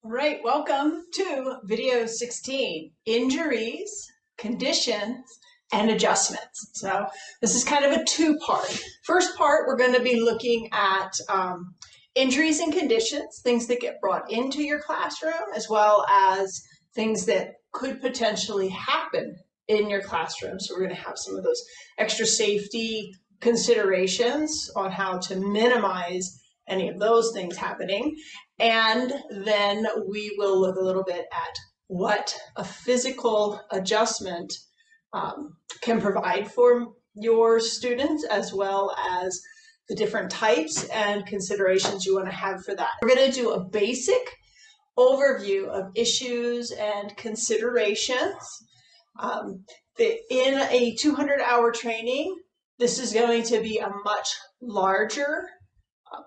All right, welcome to video 16, injuries, conditions, and adjustments. So this is kind of a two-part. First part, we're going to be looking at injuries and conditions, things that get brought into your classroom, as well as things that could potentially happen in your classroom. So we're going to have some of those extra safety considerations on how to minimize any of those things happening. And then we will look a little bit at what a physical adjustment can provide for your students, as well as the different types and considerations you want to have for that. We're going to do a basic overview of issues and considerations. In a 200-hour training, this is going to be a much larger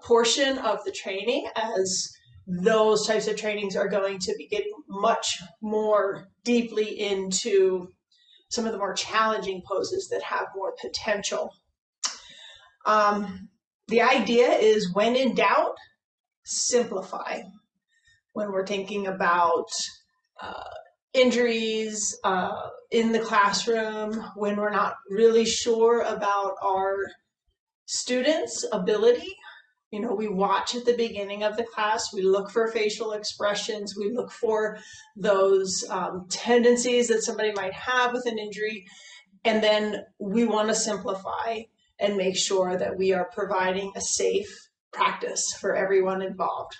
portion of the training, as those types of trainings are going to be getting much more deeply into some of the more challenging poses that have more potential. The idea is, when in doubt, simplify. When we're thinking about injuries in the classroom, when we're not really sure about our students' ability, we watch at the beginning of the class, we look for facial expressions, we look for those tendencies that somebody might have with an injury, and then we want to simplify and make sure that we are providing a safe practice for everyone involved.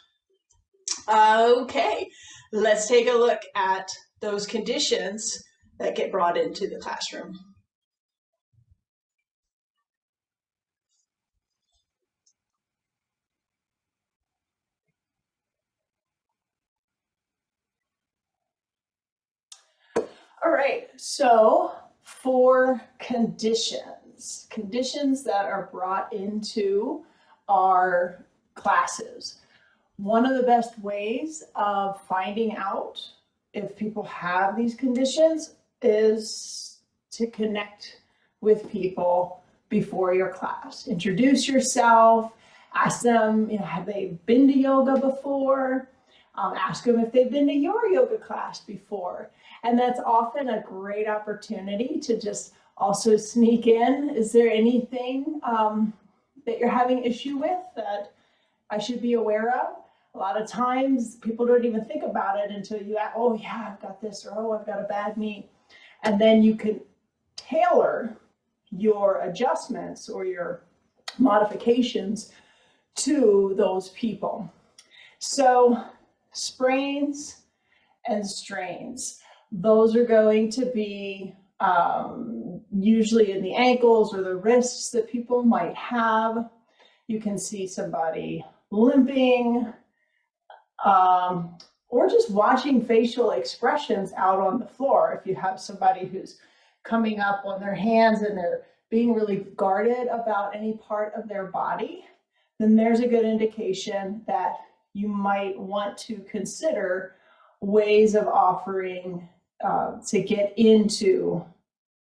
Okay, let's take a look at those conditions that get brought into the classroom. All right, so for conditions that are brought into our classes, one of the best ways of finding out if people have these conditions is to connect with people before your class. Introduce yourself, ask them, have they been to yoga before? Ask them if they've been to your yoga class before. And that's often a great opportunity to just also sneak in. Is there anything that you're having issue with that I should be aware of? A lot of times people don't even think about it until you ask, oh yeah, I've got this, or oh, I've got a bad knee. And then you can tailor your adjustments or your modifications to those people. So sprains and strains, those are going to be usually in the ankles or the wrists that people might have. You can see somebody limping, or just watching facial expressions out on the floor. If you have somebody who's coming up on their hands and they're being really guarded about any part of their body, then there's a good indication that you might want to consider ways of offering to get into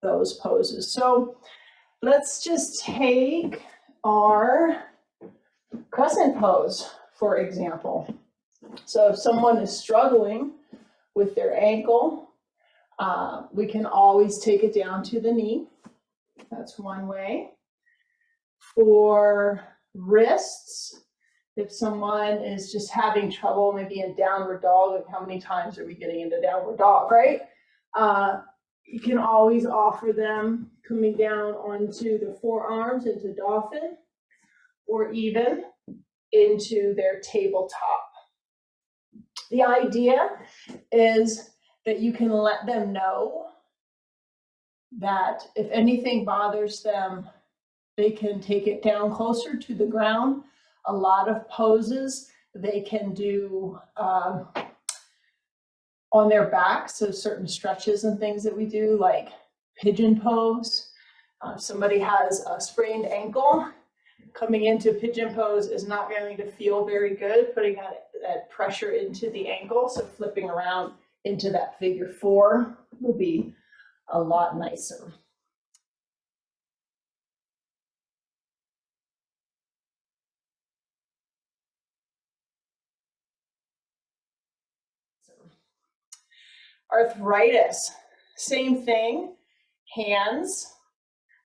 those poses. So let's just take our crescent pose, for example. So if someone is struggling with their ankle, we can always take it down to the knee. That's one way. For wrists, if someone is just having trouble, maybe in downward dog, like how many times are we getting into downward dog, right? You can always offer them coming down onto the forearms into dolphin, or even into their tabletop. The idea is that you can let them know that if anything bothers them, they can take it down closer to the ground. A lot of poses they can do on their back, so certain stretches and things that we do, like pigeon pose. If somebody has a sprained ankle, coming into pigeon pose is not going to feel very good, putting that pressure into the ankle. So flipping around into that figure 4 will be a lot nicer. Arthritis, same thing, hands,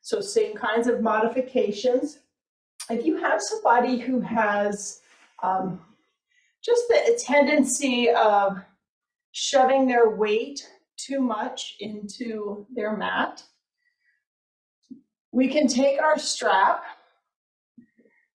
so same kinds of modifications. If you have somebody who has just the tendency of shoving their weight too much into their mat, we can take our strap,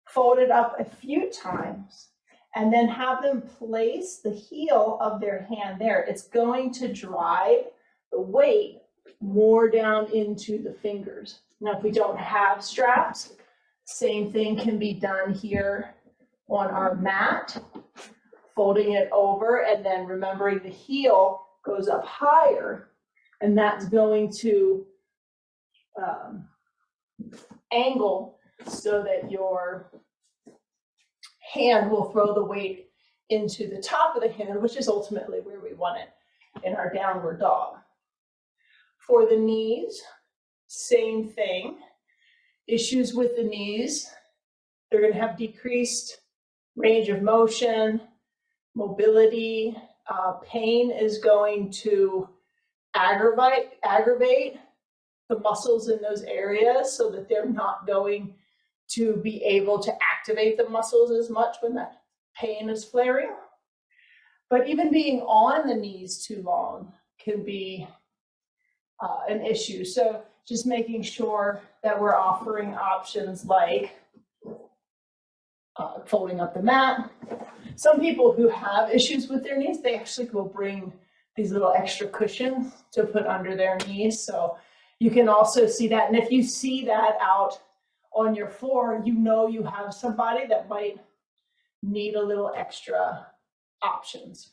fold it up a few times, and then have them place the heel of their hand there. It's going to drive the weight more down into the fingers. Now, if we don't have straps, same thing can be done here on our mat, folding it over and then remembering the heel goes up higher, and that's going to angle so that your hand will throw the weight into the top of the hand, which is ultimately where we want it in our downward dog. For the knees, same thing. Issues with the knees, they're going to have decreased range of motion, mobility. Pain is going to aggravate the muscles in those areas so that they're not going to be able to activate the muscles as much when that pain is flaring. But even being on the knees too long can be an issue. So just making sure that we're offering options like folding up the mat. Some people who have issues with their knees, they actually will bring these little extra cushions to put under their knees. So you can also see that. And if you see that out on your floor, you know you have somebody that might need a little extra options.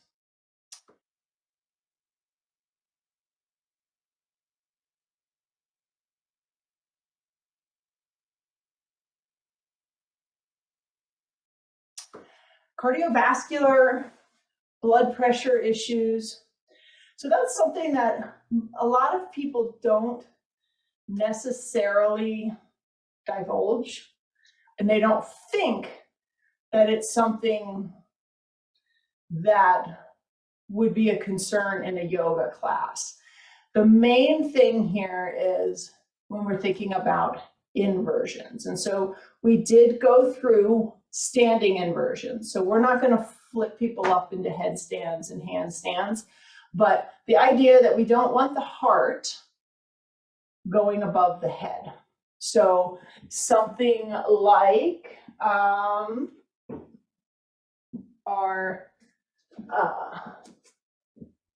Cardiovascular, blood pressure issues. So that's something that a lot of people don't necessarily divulge, and they don't think that it's something that would be a concern in a yoga class. The main thing here is when we're thinking about inversions. And so we did go through standing inversions. So we're not going to flip people up into headstands and handstands, but the idea that we don't want the heart going above the head. So something like our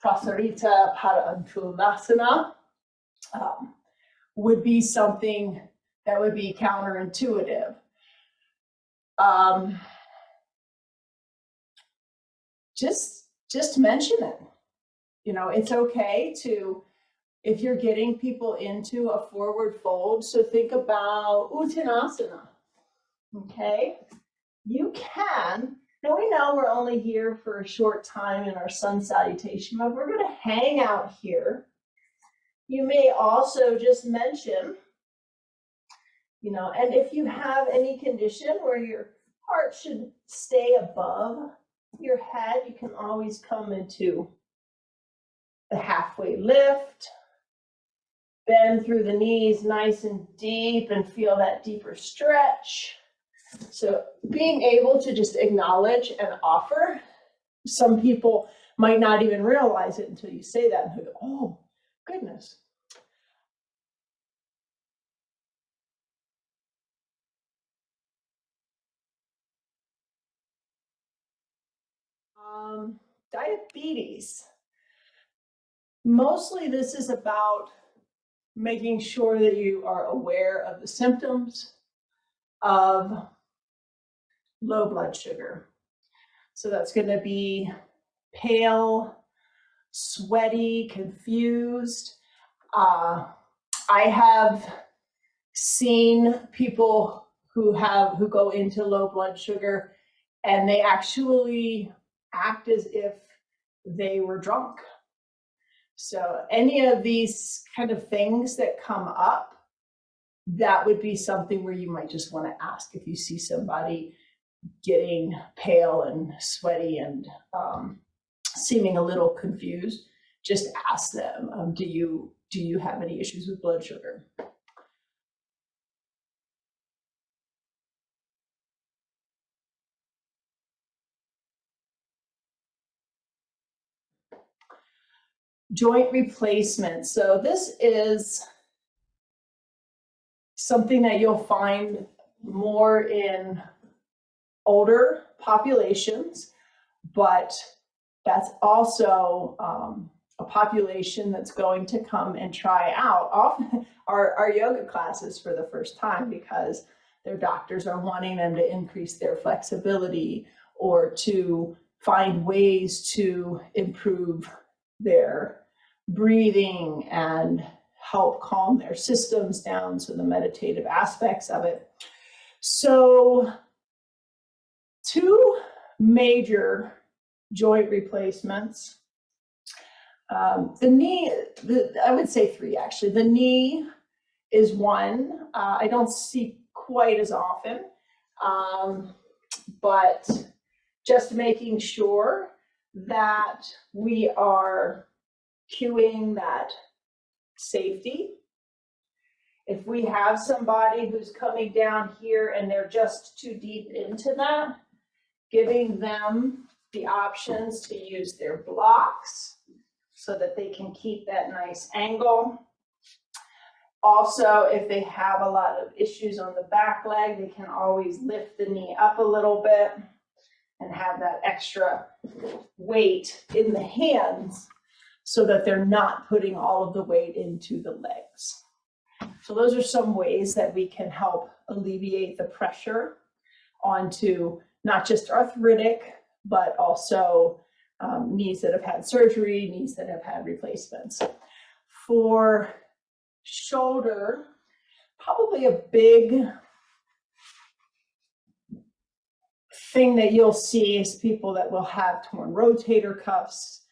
Prasarita Parantulasana would be something that would be counterintuitive. Just mention it. You know, it's okay to, if you're getting people into a forward fold, so think about Uttanasana, okay? You can, now we know we're only here for a short time in our sun salutation, but we're gonna hang out here. You may also just mention, you know, and if you have any condition where your heart should stay above your head, you can always come into the halfway lift, bend through the knees nice and deep and feel that deeper stretch. So being able to just acknowledge and offer, some people might not even realize it until you say that and they go, oh, goodness. Diabetes. Mostly this is about making sure that you are aware of the symptoms of low blood sugar. So that's going to be pale, sweaty, confused. I have seen people who go into low blood sugar and they actually act as if they were drunk. So any of these kind of things that come up, that would be something where you might just want to ask if you see somebody getting pale and sweaty and seeming a little confused. just ask them, do you have any issues with blood sugar? Joint replacement. So this is something that you'll find more in older populations, but that's also a population that's going to come and try out often our yoga classes for the first time, because their doctors are wanting them to increase their flexibility or to find ways to improve their breathing and help calm their systems down, so the meditative aspects of it. So two major joint replacements. The knee, I would say three actually. The knee is one I don't see quite as often, but just making sure that we are cueing that safety. If we have somebody who's coming down here and they're just too deep into that, giving them the options to use their blocks so that they can keep that nice angle. Also, if they have a lot of issues on the back leg, they can always lift the knee up a little bit and have that extra weight in the hands so that they're not putting all of the weight into the legs. So those are some ways that we can help alleviate the pressure onto not just arthritic, but also knees that have had surgery, knees that have had replacements. For shoulder, probably a big thing that you'll see is people that will have torn rotator cuffs,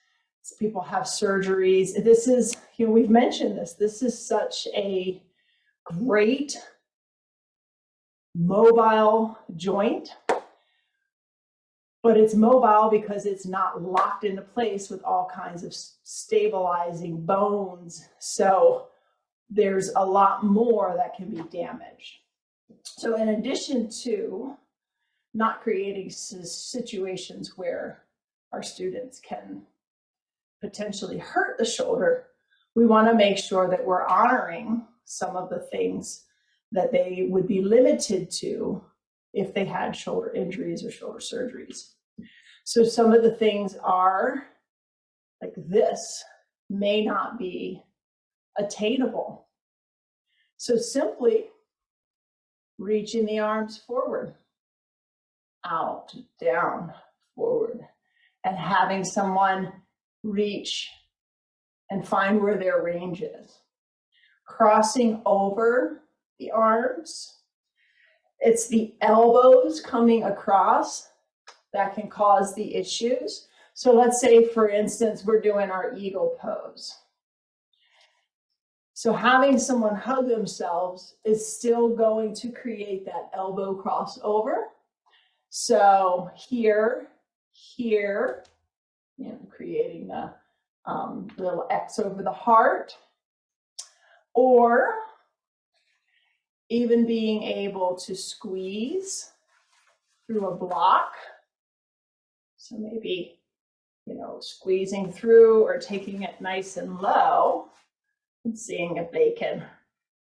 people have surgeries. This is, we've mentioned this is such a great mobile joint, but it's mobile because it's not locked into place with all kinds of stabilizing bones. So there's a lot more that can be damaged. So in addition to not creating situations where our students can potentially hurt the shoulder, we want to make sure that we're honoring some of the things that they would be limited to if they had shoulder injuries or shoulder surgeries. So some of the things are like this may not be attainable. So simply reaching the arms forward, out, down, forward, and having someone reach and find where their range is. Crossing over the arms, it's the elbows coming across that can cause the issues. So let's say, for instance, we're doing our eagle pose. So having someone hug themselves is still going to create that elbow crossover. So here, creating the little X over the heart, or even being able to squeeze through a block. So maybe, squeezing through or taking it nice and low and seeing if they can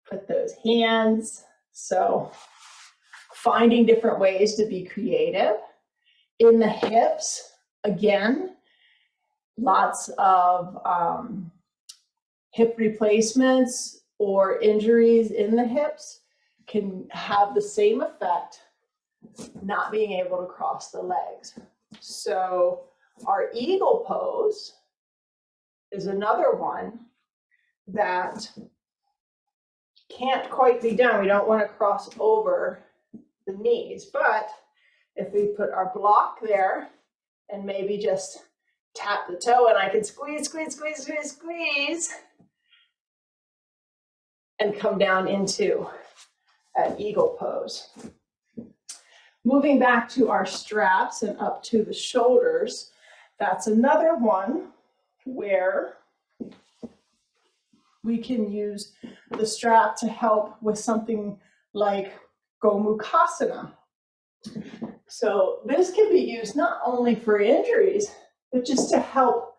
put those hands. So finding different ways to be creative. In the hips, again, lots of hip replacements or injuries in the hips can have the same effect, not being able to cross the legs. So our eagle pose is another one that can't quite be done. We don't want to cross over the knees, but if we put our block there and maybe just tap the toe, and I can squeeze, and come down into an eagle pose. Moving back to our straps and up to the shoulders, that's another one where We can use the strap to help with something like Gomukhasana. So this can be used not only for injuries, but just to help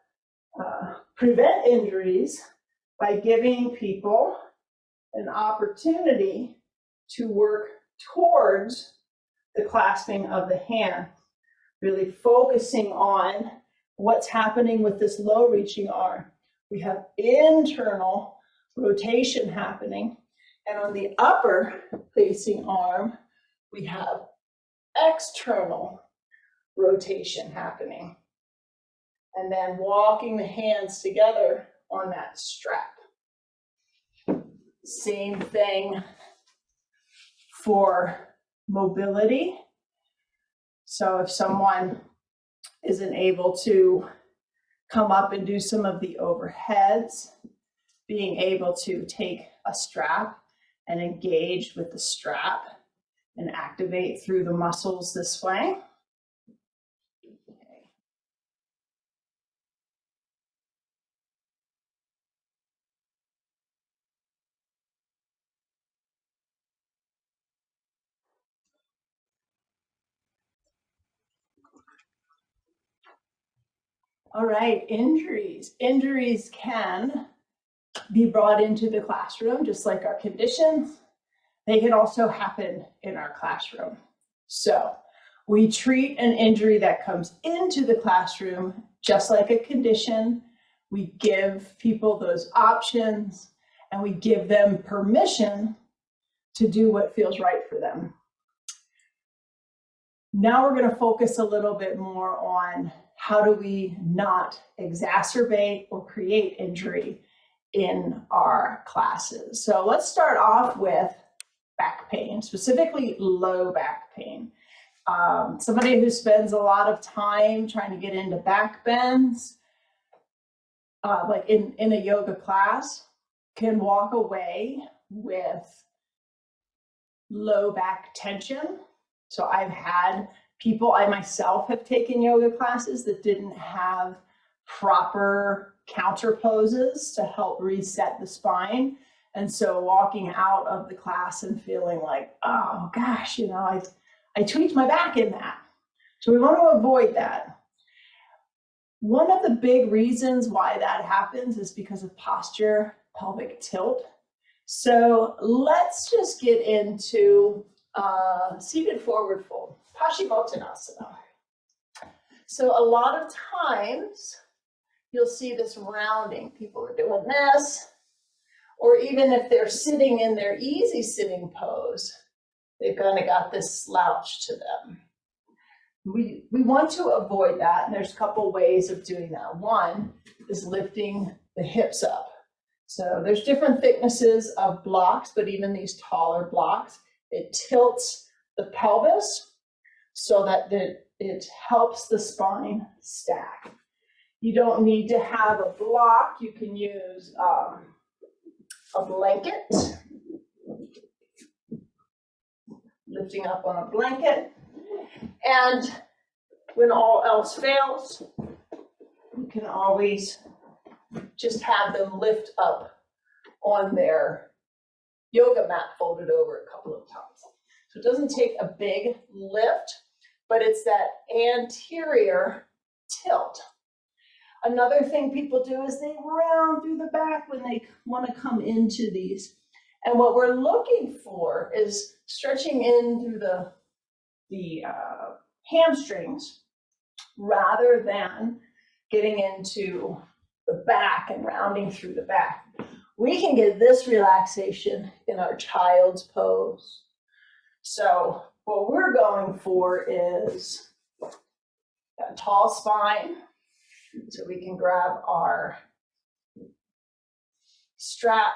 prevent injuries by giving people an opportunity to work towards the clasping of the hand, really focusing on what's happening with this low reaching arm. We have internal rotation happening, and on the upper facing arm, we have external rotation happening. And then walking the hands together on that strap. Same thing for mobility. So if someone isn't able to come up and do some of the overheads, being able to take a strap and engage with the strap and activate through the muscles this way. All right, injuries. Injuries can be brought into the classroom, just like our conditions. They can also happen in our classroom. So we treat an injury that comes into the classroom just like a condition. We give people those options and we give them permission to do what feels right for them. Now we're going to focus a little bit more on how do we not exacerbate or create injury in our classes. So let's start off with back pain, specifically low back pain. Somebody who spends a lot of time trying to get into back bends, like in a yoga class, can walk away with low back tension. So I've had people, I myself have taken yoga classes that didn't have proper counter poses to help reset the spine. And so walking out of the class and feeling like, oh gosh, you know, I tweaked my back in that. So we want to avoid that. One of the big reasons why that happens is because of posture, pelvic tilt. So let's just get into seated forward fold, Paschimottanasana. So a lot of times you'll see this rounding. People are doing this, or even if they're sitting in their easy sitting pose, they've kind of got this slouch to them. We want to avoid that, and there's a couple ways of doing that. One is lifting the hips up. So there's different thicknesses of blocks, but even these taller blocks, it tilts the pelvis so that it helps the spine stack. You don't need to have a block. You can use a blanket, lifting up on a blanket. And when all else fails, you can always just have them lift up on their yoga mat folded over a couple of times. So it doesn't take a big lift, but it's that anterior tilt. Another thing people do is they round through the back when they want to come into these. And what we're looking for is stretching in through the hamstrings rather than getting into the back and rounding through the back. We can get this relaxation in our child's pose. So what we're going for is a tall spine. So we can grab our strap,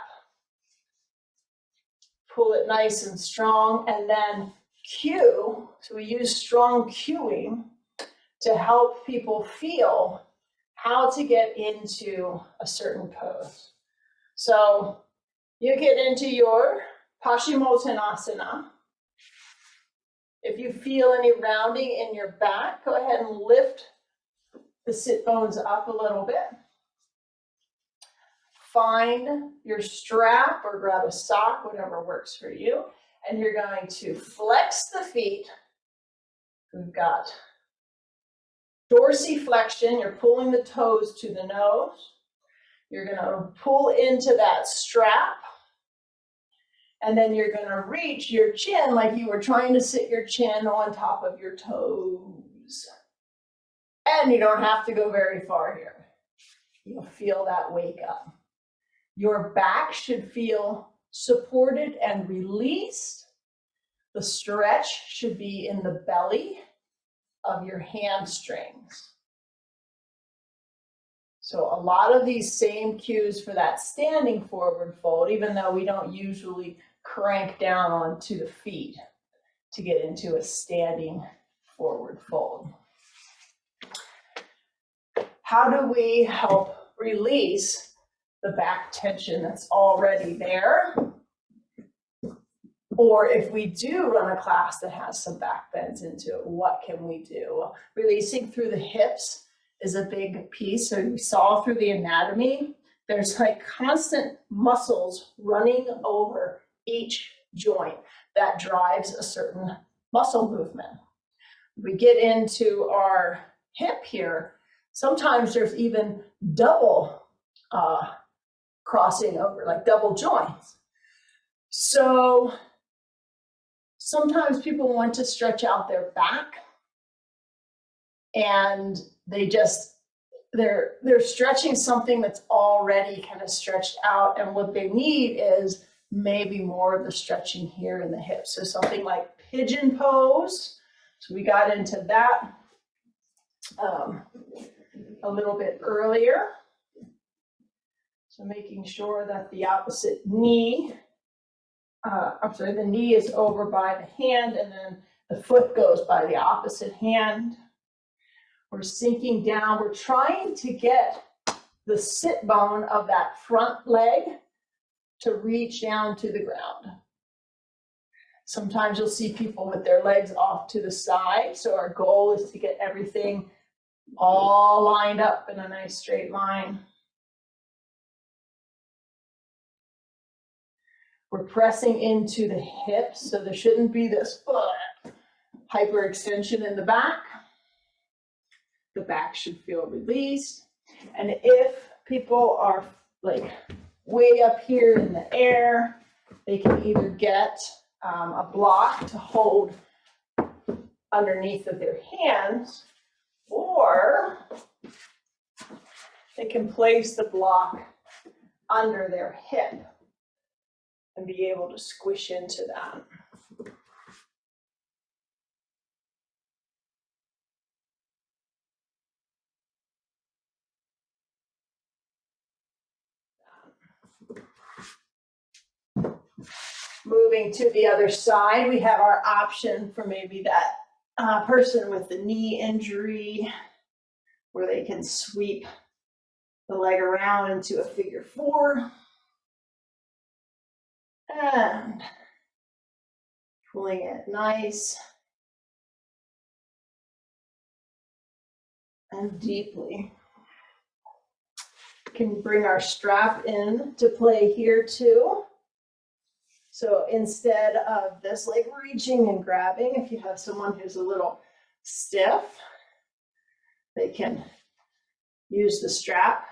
pull it nice and strong, and then cue. So we use strong cueing to help people feel how to get into a certain pose. So you get into your Paschimottanasana. If you feel any rounding in your back, go ahead and lift the sit bones up a little bit. find your strap or grab a sock, whatever works for you, and you're going to flex the feet. We've got dorsiflexion, you're pulling the toes to the nose. You're going to pull into that strap, and then you're going to reach your chin like you were trying to sit your chin on top of your toes. And you don't have to go very far here. You'll feel that wake up. Your back should feel supported and released. The stretch should be in the belly of your hamstrings. So a lot of these same cues for that standing forward fold, even though we don't usually crank down onto the feet to get into a standing forward fold. How do we help release the back tension that's already there? Or if we do run a class that has some back bends into it, what can we do? Well, releasing through the hips is a big piece. So you saw through the anatomy, there's like constant muscles running over each joint that drives a certain muscle movement. We get into our hip here, sometimes there's even double crossing over, like double joints. So sometimes people want to stretch out their back and they're stretching something that's already kind of stretched out, and what they need is maybe more of the stretching here in the hips. So something like pigeon pose. So we got into that a little bit earlier. So making sure that the opposite knee, the knee is over by the hand, and then the foot goes by the opposite hand. We're sinking down. We're trying to get the sit bone of that front leg to reach down to the ground. Sometimes you'll see people with their legs off to the side. So our goal is to get everything all lined up in a nice straight line. We're pressing into the hips, so there shouldn't be this hyperextension in the back. The back should feel released. And if people are like way up here in the air, they can either get a block to hold underneath of their hands, or they can place the block under their hip and be able to squish into that. Moving to the other side, we have our option for maybe that person with the knee injury, where they can sweep the leg around into a figure four. And pulling it nice and deeply. Can bring our strap in to play here too. So instead of this like reaching and grabbing, if you have someone who's a little stiff, they can use the strap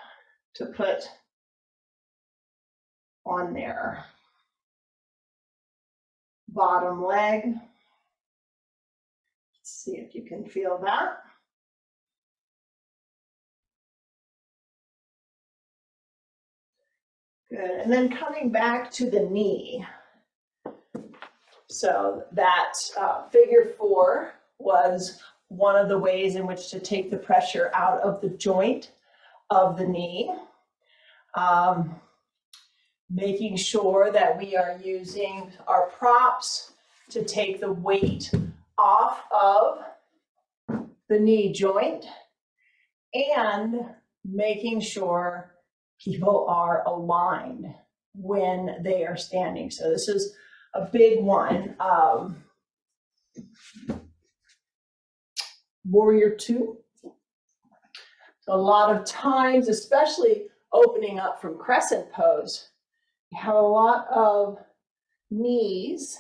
to put on their bottom leg. Let's see if you can feel that. Good, and then coming back to the knee. So that figure four was one of the ways in which to take the pressure out of the joint of the knee. Making sure that we are using our props to take the weight off of the knee joint, and making sure people are aligned when they are standing. So this is a big one. Warrior two. So a lot of times, especially opening up from crescent pose, you have a lot of knees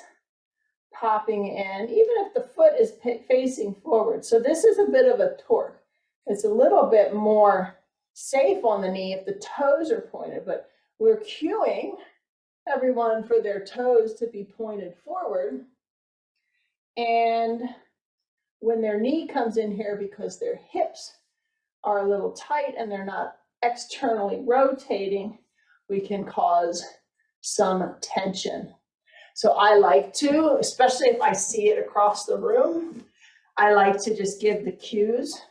popping in, even if the foot is facing forward. So this is a bit of a torque. It's a little bit more safe on the knee if the toes are pointed, but we're cueing everyone for their toes to be pointed forward. And when their knee comes in here because their hips are a little tight and they're not externally rotating, we can cause some tension. So I like to, especially if I see it across the room, I like to just give the cues.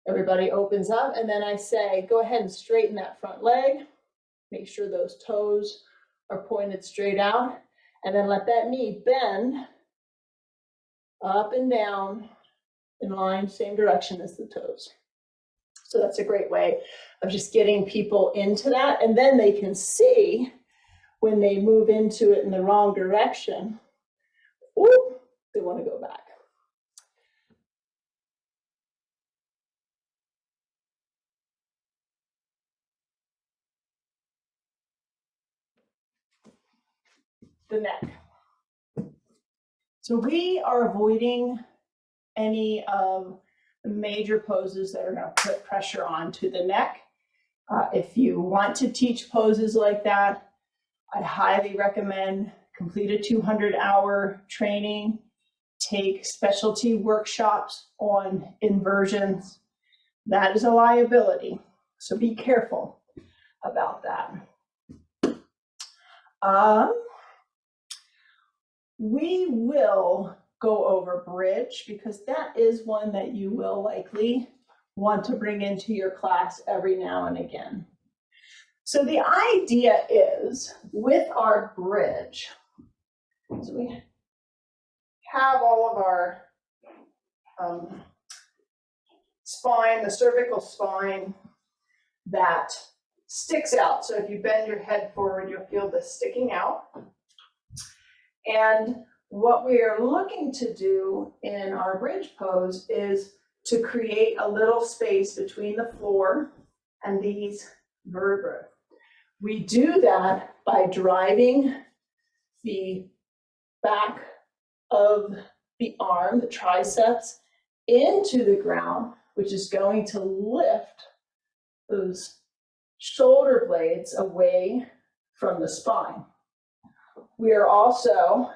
Everybody opens up, and then I say, go ahead and straighten that front leg. Make sure those toes are pointed straight out, and then let that knee bend up and down in line, same direction as the toes. So that's a great way of just getting people into that, and then they can see when they move into it in the wrong direction, whoop, they want to go back. The neck. So we are avoiding any of the major poses that are going to put pressure onto the neck. If you want to teach poses like that, I highly recommend complete a 200-hour training, take specialty workshops on inversions. That is a liability, so be careful about that. We will go over bridge because that is one that you will likely want to bring into your class every now and again. So the idea is with our bridge, so we have all of our spine, the cervical spine that sticks out. So if you bend your head forward, you'll feel this sticking out. And what we are looking to do in our bridge pose is to create a little space between the floor and these vertebrae. We do that by driving the back of the arm, the triceps, into the ground, which is going to lift those shoulder blades away from the spine. We are also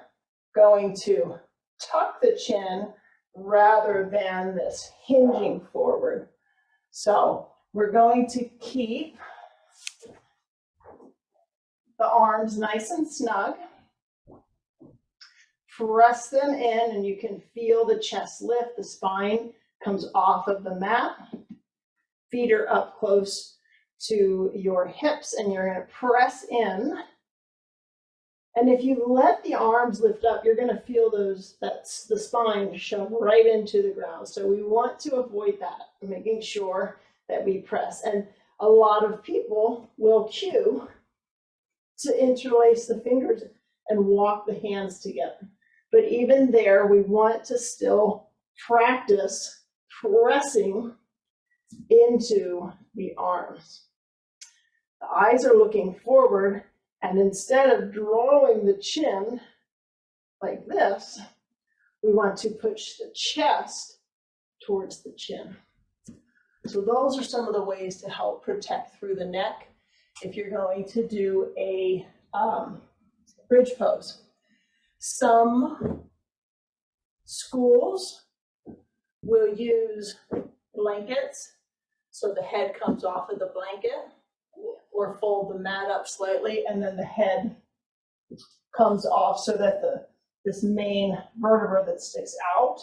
going to tuck the chin rather than this hinging forward. So we're going to keep the arms nice and snug. Press them in, and you can feel the chest lift. The spine comes off of the mat. Feet are up close to your hips, and you're going to press in. And if you let the arms lift up, you're going to feel that's the spine shove right into the ground. So we want to avoid that, making sure that we press. And a lot of people will cue to interlace the fingers and walk the hands together. But even there, we want to still practice pressing into the arms. The eyes are looking forward, and instead of drawing the chin like this, we want to push the chest towards the chin. So those are some of the ways to help protect through the neck if you're going to do a bridge pose. Some schools will use blankets, so the head comes off of the blanket, or fold the mat up slightly, and then the head comes off so that this main vertebra that sticks out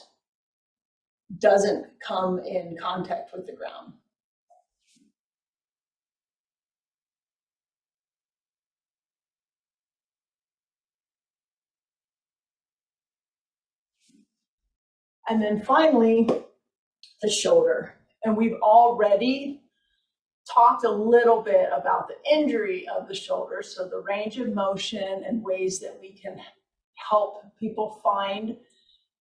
doesn't come in contact with the ground. And then finally, the shoulder. And we've already talked a little bit about the injury of the shoulder, so the range of motion and ways that we can help people find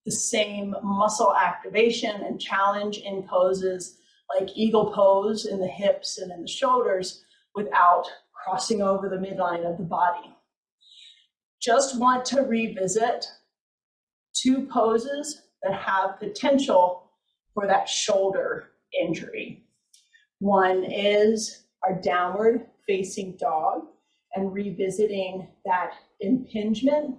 the same muscle activation and challenge in poses like eagle pose in the hips and in the shoulders without crossing over the midline of the body. Just want to revisit two poses that have potential for that shoulder injury. One is our downward facing dog and revisiting that impingement.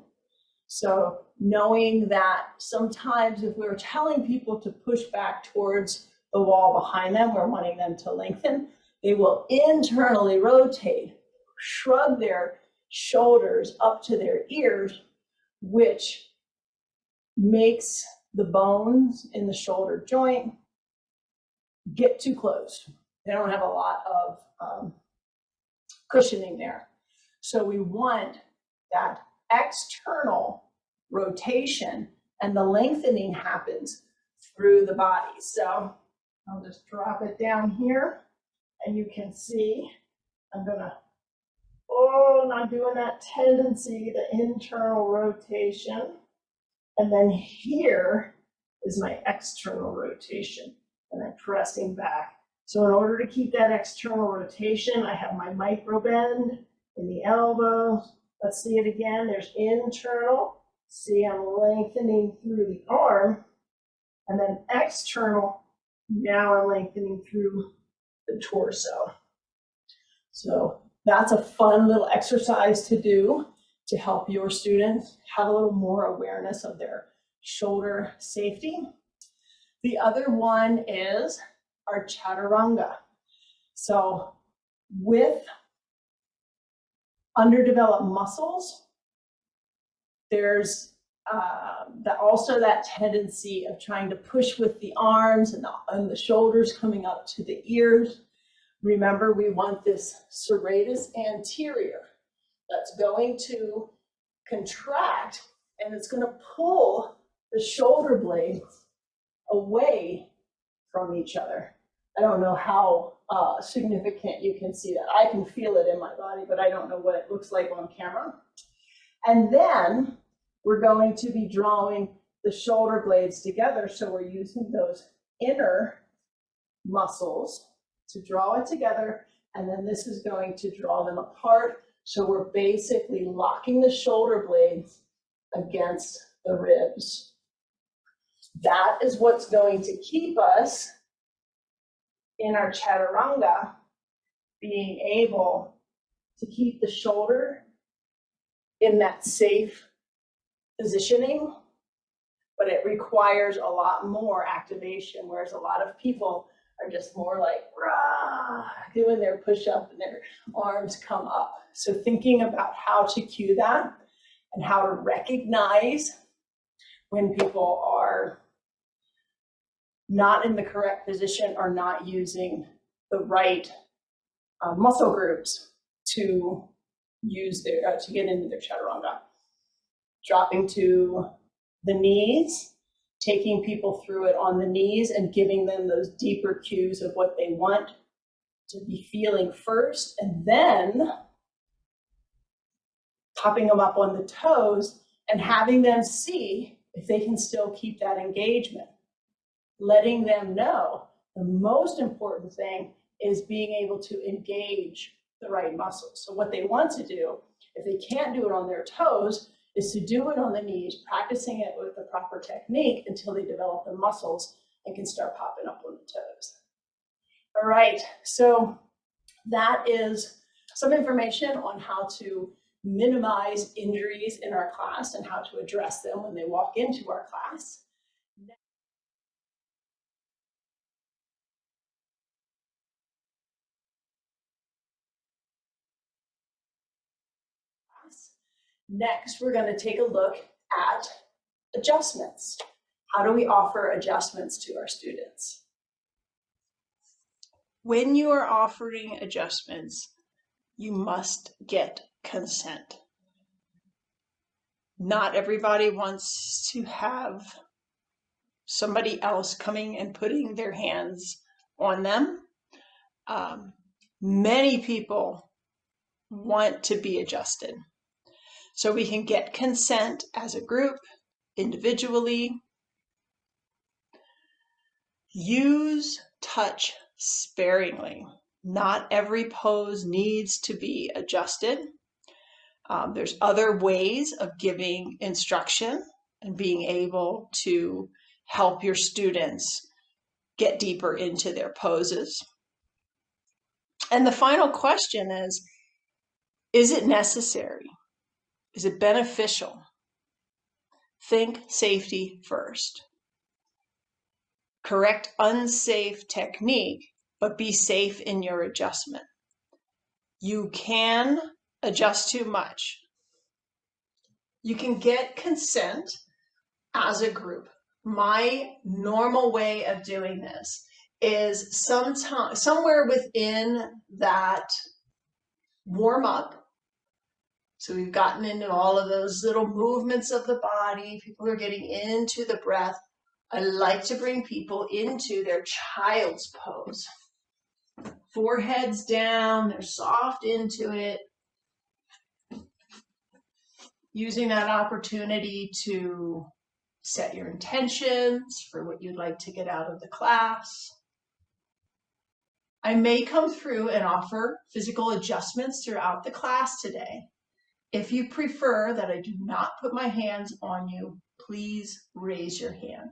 So knowing that sometimes if we're telling people to push back towards the wall behind them, we're wanting them to lengthen, they will internally rotate, shrug their shoulders up to their ears, which makes the bones in the shoulder joint get too close. They don't have a lot of cushioning there. So we want that external rotation, and the lengthening happens through the body. So I'll just drop it down here, and you can see I'm gonna, not doing that tendency, the internal rotation. And then here is my external rotation, and I'm pressing back. So in order to keep that external rotation, I have my micro bend in the elbow. Let's see it again. There's internal. See, I'm lengthening through the arm. And then external, now I'm lengthening through the torso. So that's a fun little exercise to do to help your students have a little more awareness of their shoulder safety. The other one is our chaturanga. So with underdeveloped muscles, there's also that tendency of trying to push with the arms and the shoulders coming up to the ears. Remember, we want this serratus anterior that's going to contract, and it's going to pull the shoulder blades away from each other. I don't know how significant you can see that. I can feel it in my body, but I don't know what it looks like on camera. And then we're going to be drawing the shoulder blades together. So we're using those inner muscles to draw it together. And then this is going to draw them apart. So we're basically locking the shoulder blades against the ribs. That is what's going to keep us in our chaturanga, being able to keep the shoulder in that safe positioning, but it requires a lot more activation, whereas a lot of people are just more like rah, doing their push-up and their arms come up. So thinking about how to cue that and how to recognize when people are not in the correct position or not using the right muscle groups to use their to get into their chaturanga. Dropping to the knees, taking people through it on the knees and giving them those deeper cues of what they want to be feeling first, and then popping them up on the toes and having them see if they can still keep that engagement. Letting them know the most important thing is being able to engage the right muscles. So what they want to do, if they can't do it on their toes, is to do it on the knees, practicing it with the proper technique until they develop the muscles and can start popping up on the toes. All right, so that is some information on how to minimize injuries in our class and how to address them when they walk into our class. Next, we're going to take a look at adjustments. How do we offer adjustments to our students? When you are offering adjustments, you must get consent. Not everybody wants to have somebody else coming and putting their hands on them. Many people want to be adjusted. So we can get consent as a group, individually. Use touch sparingly. Not every pose needs to be adjusted. There's other ways of giving instruction and being able to help your students get deeper into their poses. And the final question is it necessary? Is it beneficial? Think safety first. Correct unsafe technique, but be safe in your adjustment. You can adjust too much. You can get consent as a group. My normal way of doing this is somewhere within that warm up. So we've gotten into all of those little movements of the body. People are getting into the breath. I like to bring people into their child's pose. Foreheads down, they're soft into it. Using that opportunity to set your intentions for what you'd like to get out of the class. I may come through and offer physical adjustments throughout the class today. If you prefer that I do not put my hands on you, please raise your hand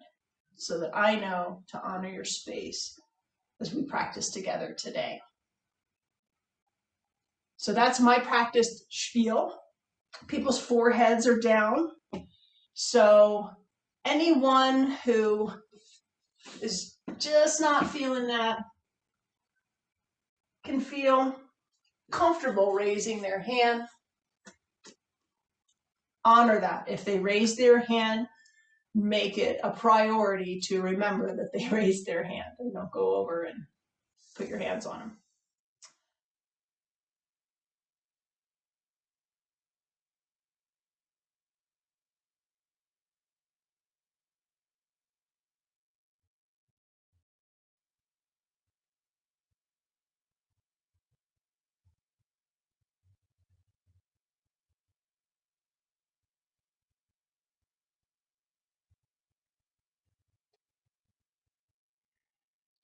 so that I know to honor your space as we practice together today. So that's my practice spiel. People's foreheads are down. So anyone who is just not feeling that can feel comfortable raising their hand. Honor that. If they raise their hand, make it a priority to remember that they raised their hand and don't go over and put your hands on them.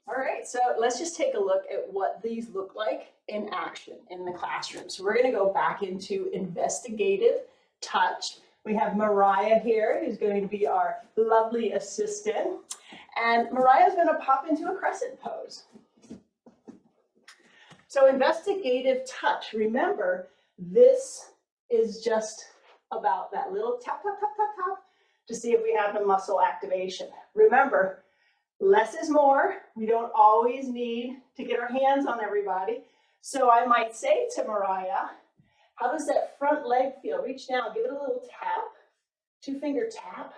All right, so let's just take a look at what these look like in action in the classroom. So we're going to go back into investigative touch. We have Mariah here, who's going to be our lovely assistant. And Mariah is going to pop into a crescent pose. So investigative touch, remember, this is just about that little tap, tap, tap, tap, tap to see if we have the muscle activation. Remember, less is more. We don't always need to get our hands on everybody. So I might say to Mariah, how does that front leg feel? Reach down, give it a little tap, 2-finger tap.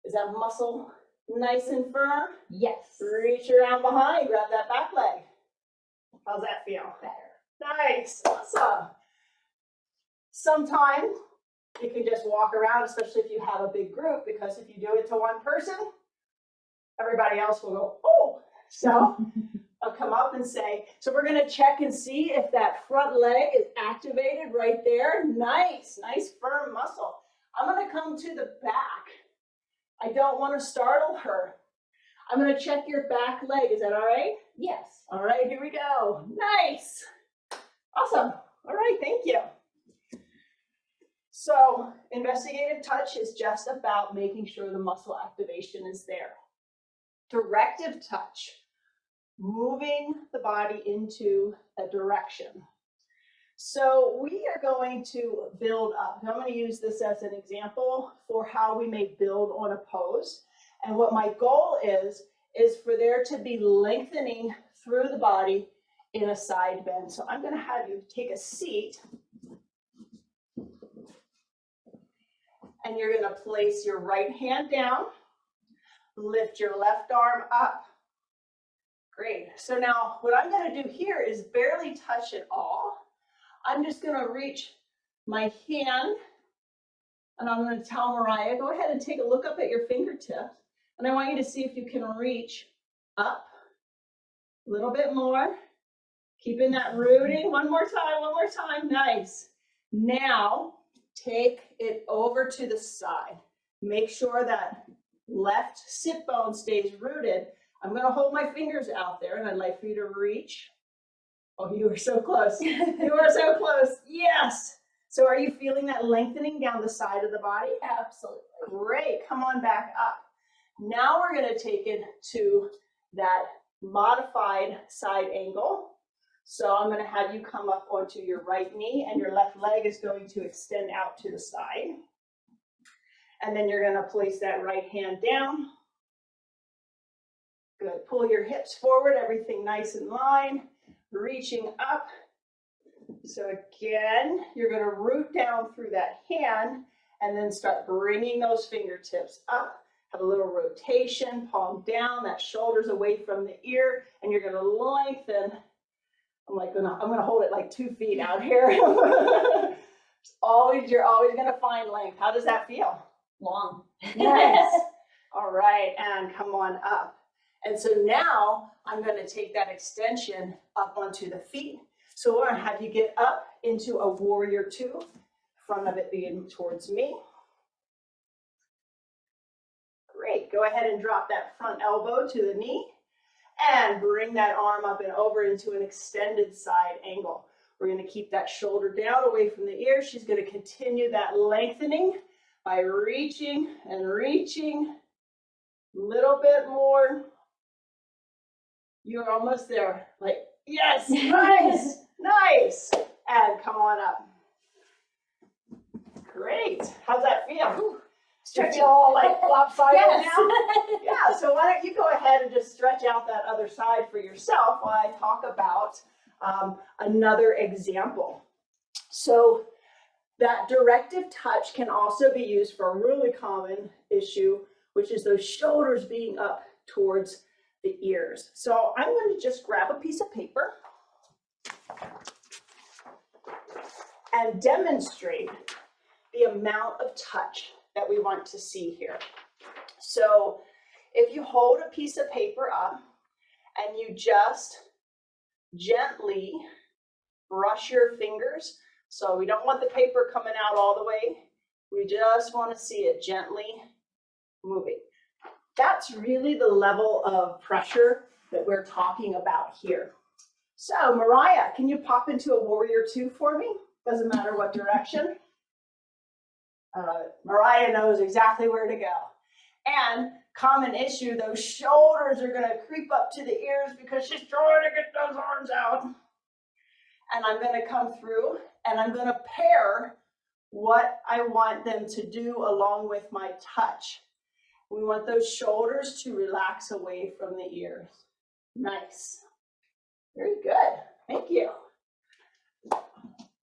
Is that muscle nice and firm? Yes. Reach around behind, grab that back leg. How's that feel? Better. Nice, awesome. Sometimes you can just walk around, especially if you have a big group, because if you do it to one person, everybody else will go, oh. So I'll come up and say, so we're going to check and see if that front leg is activated right there. Nice, nice firm muscle. I'm going to come to the back. I don't want to startle her. I'm going to check your back leg. Is that all right? Yes. All right, here we go. Nice. Awesome. All right, thank you. So investigative touch is just about making sure the muscle activation is there. Directive touch, moving the body into a direction. So we are going to build up. I'm going to use this as an example for how we may build on a pose. And what my goal is for there to be lengthening through the body in a side bend. So I'm going to have you take a seat. And you're going to place your right hand down. Lift your left arm up. Great. So now what I'm going to do here is barely touch at all. I'm just going to reach my hand and I'm going to tell Mariah, go ahead and take a look up at your fingertips. And I want you to see if you can reach up a little bit more. Keeping that rooting. One more time. Nice. Now take it over to the side. Make sure that left sit bone stays rooted. I'm gonna hold my fingers out there and I'd like for you to reach. Oh, you are so close. You are so close. Yes. So are you feeling that lengthening down the side of the body? Absolutely. Great. Come on back up. Now we're going to take it to that modified side angle. So I'm going to have you come up onto your right knee and your left leg is going to extend out to the side. And then you're going to place that right hand down. Good. Pull your hips forward, everything nice in line, reaching up. So again, you're going to root down through that hand and then start bringing those fingertips up. Have a little rotation, palm down, that shoulder's away from the ear, and you're going to lengthen. I'm going to hold it like 2 feet out here. You're always going to find length. How does that feel? Long. Nice. All right, and come on up. And so now I'm going to take that extension up onto the feet. So we're going to have you get up into a warrior 2, front of it being towards me. Great. Go ahead and drop that front elbow to the knee and bring that arm up and over into an extended side angle. We're going to keep that shoulder down away from the ear. She's going to continue that lengthening by reaching and reaching. A little bit more. You're almost there. Like, yes, nice, nice. And come on up. Great. How's that feel? Stretch it all like lopsided now? Yeah, so why don't you go ahead and just stretch out that other side for yourself while I talk about another example. So that directive touch can also be used for a really common issue, which is those shoulders being up towards the ears. So I'm going to just grab a piece of paper and demonstrate the amount of touch that we want to see here. So if you hold a piece of paper up and you just gently brush your fingers, so we don't want the paper coming out all the way, we just want to see it gently moving. That's really the level of pressure that we're talking about here. So Mariah, can you pop into a warrior 2 for me? Doesn't matter what direction. Mariah knows exactly where to go. And common issue, those shoulders are going to creep up to the ears because she's trying to get those arms out. And I'm going to come through and I'm going to pair what I want them to do along with my touch. We want those shoulders to relax away from the ears. Nice. Very good. Thank you.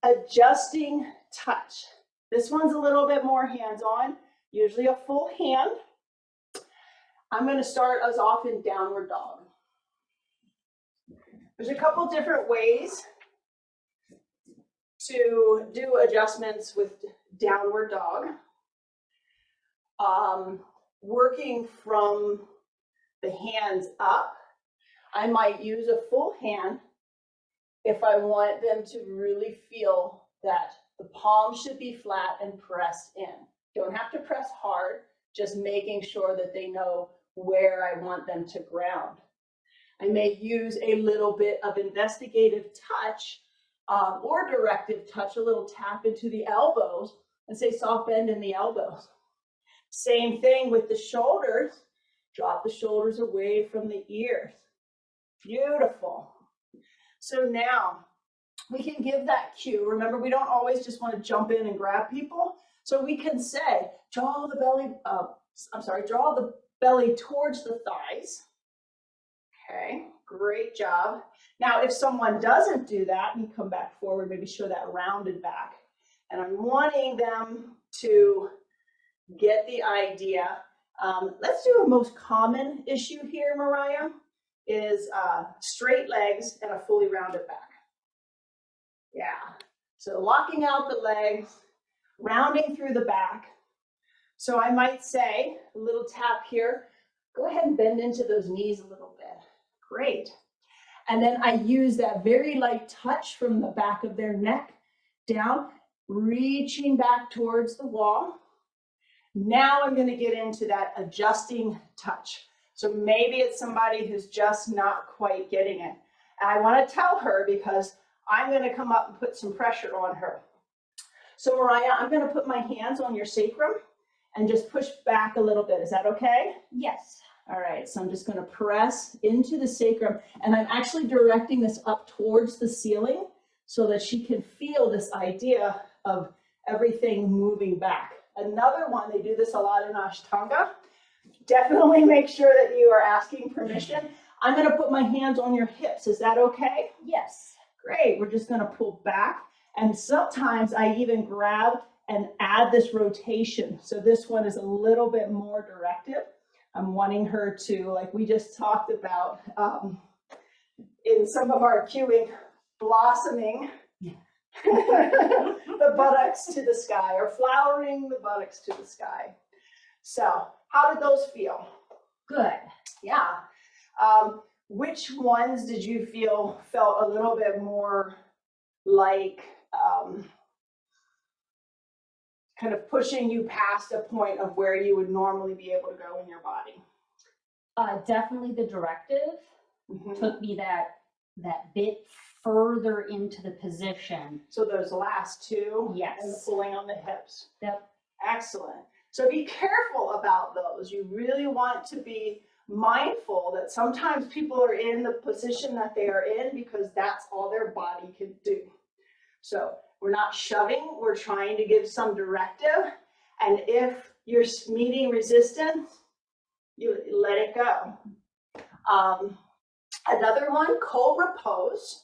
Adjusting touch. This one's a little bit more hands-on, usually a full hand. I'm going to start us off in downward dog. There's a couple different ways to do adjustments with downward dog. Working from the hands up, I might use a full hand if I want them to really feel that the palm should be flat and pressed in. Don't have to press hard, just making sure that they know where I want them to ground. I may use a little bit of investigative touch or directive touch, a little tap into the elbows and say soft bend in the elbows. Same thing with the shoulders. Drop the shoulders away from the ears. Beautiful. So now we can give that cue. Remember, we don't always just want to jump in and grab people. So we can say, draw the belly towards the thighs. Okay, great job. Now, if someone doesn't do that, you come back forward, maybe show that rounded back. And I'm wanting them to get the idea. Let's do a most common issue here, Mariah, is straight legs and a fully rounded back. Yeah, so locking out the legs, rounding through the back. So I might say, a little tap here, go ahead and bend into those knees a little bit. Great. And then I use that very light touch from the back of their neck down, reaching back towards the wall. Now I'm going to get into that adjusting touch. So maybe it's somebody who's just not quite getting it. And I want to tell her because I'm going to come up and put some pressure on her. So Mariah, I'm going to put my hands on your sacrum and just push back a little bit. Is that okay? Yes. All right, so I'm just going to press into the sacrum, and I'm actually directing this up towards the ceiling so that she can feel this idea of everything moving back. Another one, they do this a lot in Ashtanga. Definitely make sure that you are asking permission. I'm going to put my hands on your hips. Is that okay? Yes. Great. We're just going to pull back, and sometimes I even grab and add this rotation. So this one is a little bit more directive. I'm wanting her to, like we just talked about in some of our cueing, blossoming the buttocks to the sky, or flowering the buttocks to the sky. So how did those feel? Good. Yeah. Which ones did you felt a little bit more like kind of pushing you past a point of where you would normally be able to go in your body? Definitely the directive took me that bit further into the position. So those last two? Yes. And the pulling on the hips? Yep. Excellent. So be careful about those. You really want to be mindful that sometimes people are in the position that they are in because that's all their body can do. So we're not shoving, we're trying to give some directive. And if you're meeting resistance, you let it go. Another one, cobra pose.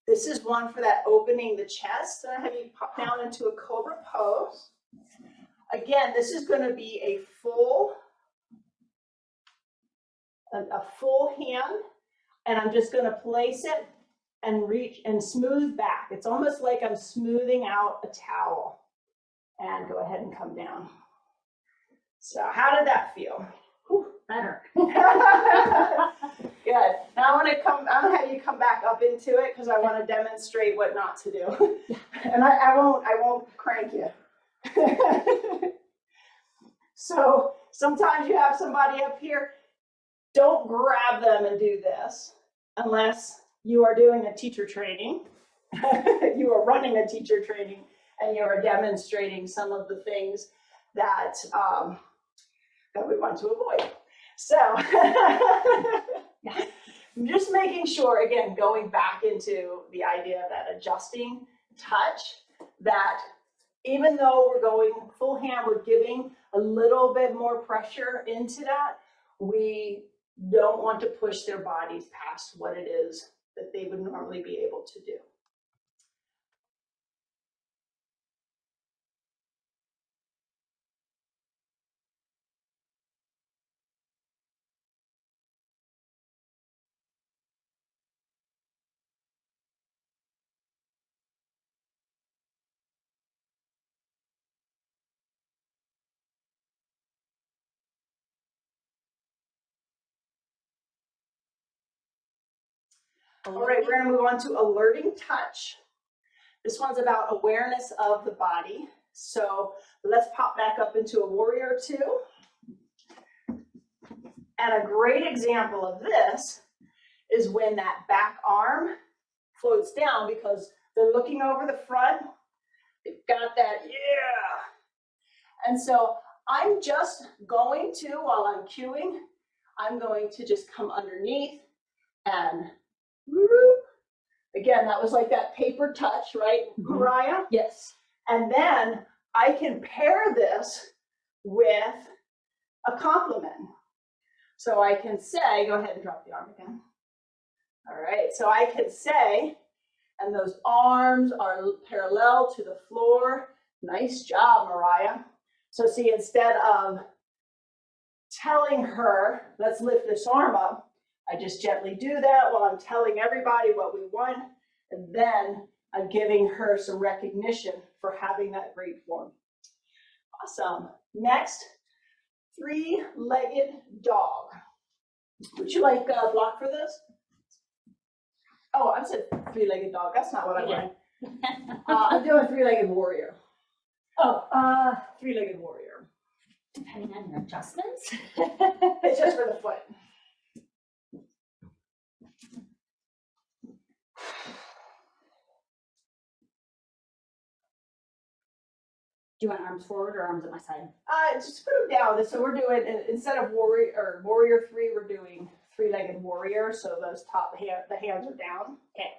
This is one for that opening the chest. And I have you pop down into a cobra pose. Again, this is going to be a full hand, and I'm just going to place it and reach and smooth back. It's almost like I'm smoothing out a towel. And go ahead and come down. So how did that feel? Whew, better. Good. Now I'm gonna have you come back up into it because I want to demonstrate what not to do. And I won't crank you. So sometimes you have somebody up here, don't grab them and do this unless you are doing a teacher training. You are running a teacher training and you are demonstrating some of the things that that we want to avoid. So just making sure, again, going back into the idea of that adjusting touch, that even though we're going full hand, we're giving a little bit more pressure into that. We don't want to push their bodies past what it is that they would normally be able to do. All right, we're going to move on to alerting touch. This one's about awareness of the body. So let's pop back up into a warrior two. And a great example of this is when that back arm floats down because they're looking over the front. They've got that, yeah. And so I'm just going to, while I'm cueing, I'm going to just come underneath and whoop. Again, that was like that paper touch, right, Mariah? Yes. And then I can pair this with a compliment. So I can say, go ahead and drop the arm again. All right, so I can say, and those arms are parallel to the floor. Nice job, Mariah. So see, instead of telling her, let's lift this arm up, I just gently do that while I'm telling everybody what we want, and then I'm giving her some recognition for having that great form. Awesome. Next, three-legged dog. Would you like a block for this? Oh, I said three-legged dog. That's not what I wanted. I'm doing three-legged warrior. Oh, Three-legged warrior. depending on your adjustments. It's just for the foot. Do you want arms forward or arms at my side? Just put them down. So we're doing, instead of warrior 3, we're doing 3-legged warrior. So those the hands are down. Okay.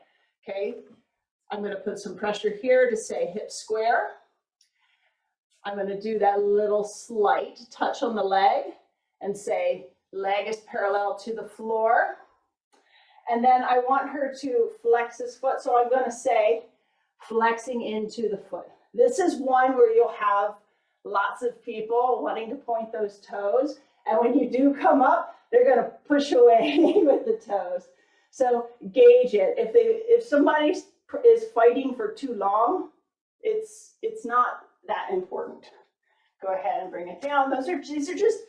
Okay. I'm going to put some pressure here to say hip square. I'm going to do that little slight touch on the leg and say leg is parallel to the floor. And then I want her to flex this foot. So I'm going to say flexing into the foot. This is one where you'll have lots of people wanting to point those toes. And when you do come up, they're going to push away with the toes. So gauge it. If somebody is fighting for too long, it's not that important. Go ahead and bring it down. These are just,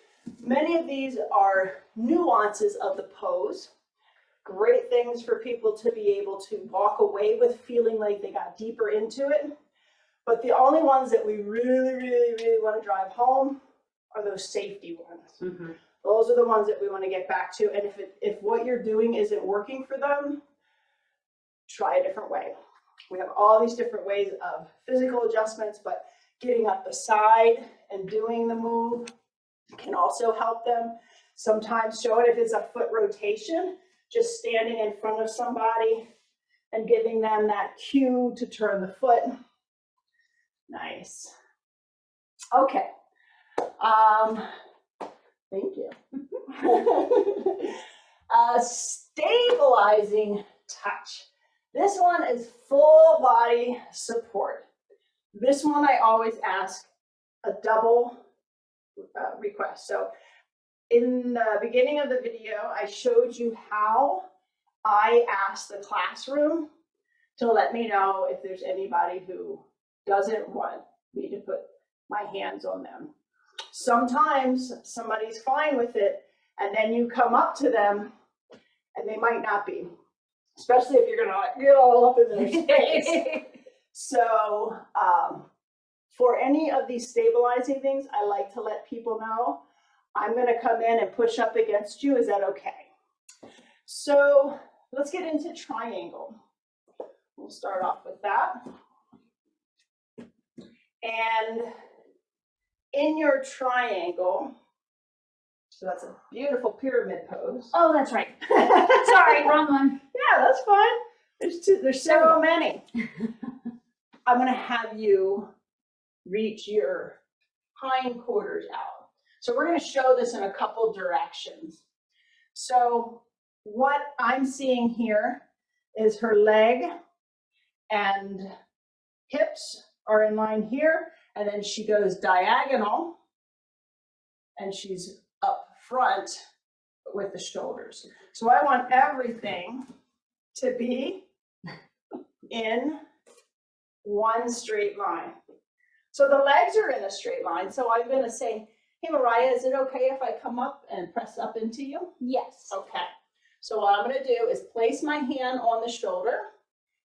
many of these are nuances of the pose. Great things for people to be able to walk away with feeling like they got deeper into it. But the only ones that we really, really, really want to drive home are those safety ones. Mm-hmm. Those are the ones that we want to get back to. And if what you're doing isn't working for them, try a different way. We have all these different ways of physical adjustments, but getting up the side and doing the move can also help them. Sometimes show it if it's a foot rotation, just standing in front of somebody and giving them that cue to turn the foot. Nice. Okay. Thank you. Stabilizing touch. This one is full body support. This one I always ask a double request. So in the beginning of the video, I showed you how I asked the classroom to let me know if there's anybody who doesn't want me to put my hands on them. Sometimes somebody's fine with it, and then you come up to them and they might not be, especially if you're gonna get all up in their space. So for any of these stabilizing things, I like to let people know, I'm gonna come in and push up against you, is that okay? So let's get into triangle. We'll start off with that. And in your triangle, so that's a beautiful pyramid pose. Oh, that's right. Sorry, wrong one. Yeah, that's fine. There's so many. I'm going to have you reach your hindquarters out. So we're going to show this in a couple directions. So what I'm seeing here is her leg and hips are in line here, and then she goes diagonal and she's up front with the shoulders. So I want everything to be in one straight line. So the legs are in a straight line. So I'm going to say, hey, Mariah, is it okay if I come up and press up into you? Yes. Okay. So what I'm going to do is place my hand on the shoulder.